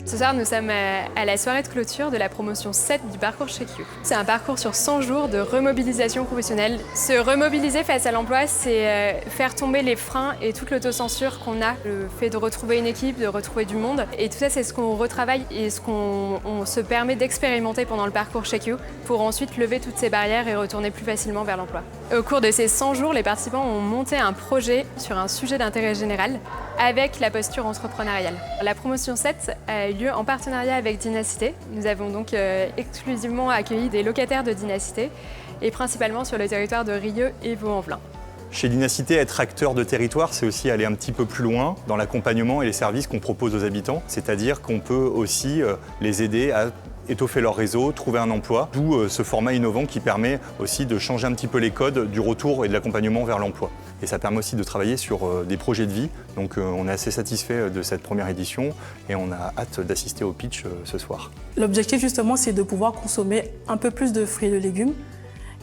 Ce soir, nous sommes à la soirée de clôture de la promotion 7 du parcours chez Q. C'est un parcours sur 100 jours de remobilisation professionnelle. Se remobiliser face à l'emploi, c'est faire tomber les freins et toute l'autocensure qu'on a. Le fait de retrouver une équipe, de retrouver du monde. Et tout ça, c'est ce qu'on retravaille et ce qu'on se permet d'expérimenter pendant le parcours chez Q pour ensuite lever toutes ces barrières et retourner plus facilement vers l'emploi. Au cours de ces 100 jours, les participants ont monté un projet sur un sujet d'intérêt général avec la posture entrepreneuriale. La promotion 7 a eu lieu en partenariat avec Dynacité. Nous avons donc exclusivement accueilli des locataires de Dynacité et principalement sur le territoire de Rieux et Vaux-en-Velin. Chez Dynacité, être acteur de territoire, c'est aussi aller un petit peu plus loin dans l'accompagnement et les services qu'on propose aux habitants. C'est-à-dire qu'on peut aussi les aider à étoffer leur réseau, trouver un emploi, d'où ce format innovant qui permet aussi de changer un petit peu les codes du retour et de l'accompagnement vers l'emploi. Et ça permet aussi de travailler sur des projets de vie. Donc on est assez satisfait de cette première édition et on a hâte d'assister au pitch ce soir. L'objectif justement, c'est de pouvoir consommer un peu plus de fruits et de légumes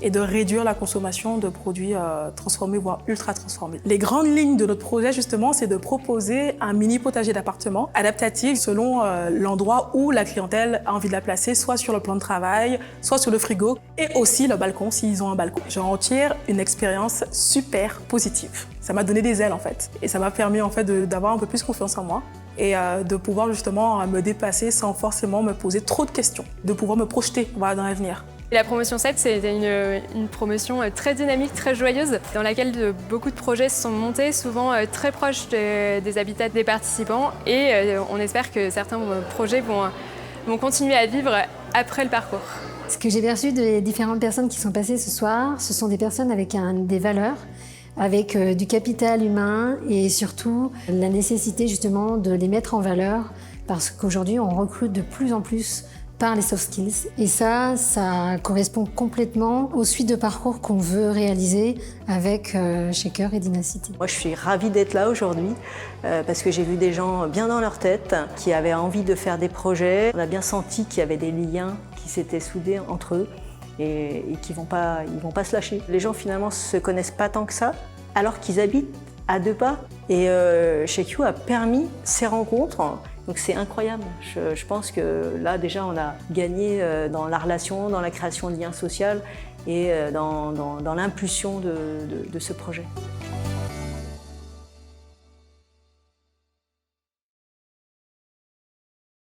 et de réduire la consommation de produits transformés, voire ultra transformés. Les grandes lignes de notre projet, justement, c'est de proposer un mini potager d'appartement adaptatif selon l'endroit où la clientèle a envie de la placer, soit sur le plan de travail, soit sur le frigo, et aussi le balcon, s'ils ont un balcon. J'en tire une expérience super positive. Ça m'a donné des ailes, en fait. Et ça m'a permis, en fait, d'avoir un peu plus confiance en moi et de pouvoir, justement, me dépasser sans forcément me poser trop de questions, de pouvoir me projeter, voilà, dans l'avenir. La promotion 7, c'était une promotion très dynamique, très joyeuse, dans laquelle beaucoup de projets se sont montés, souvent très proches des habitats des participants. Et on espère que certains projets vont continuer à vivre après le parcours. Ce que j'ai perçu des différentes personnes qui sont passées ce soir, ce sont des personnes avec des valeurs, avec du capital humain et surtout la nécessité justement de les mettre en valeur parce qu'aujourd'hui on recrute de plus en plus par les soft skills. Et ça correspond complètement aux suites de parcours qu'on veut réaliser avec Shaker et Dynacité. Moi, je suis ravie d'être là aujourd'hui parce que j'ai vu des gens bien dans leur tête qui avaient envie de faire des projets. On a bien senti qu'il y avait des liens qui s'étaient soudés entre eux et qui vont pas se lâcher. Les gens finalement se connaissent pas tant que ça alors qu'ils habitent à 2 pas. Et Chez Q a permis ces rencontres. Donc c'est incroyable. Je pense que là déjà on a gagné dans la relation, dans la création de liens sociaux et dans l'impulsion de ce projet.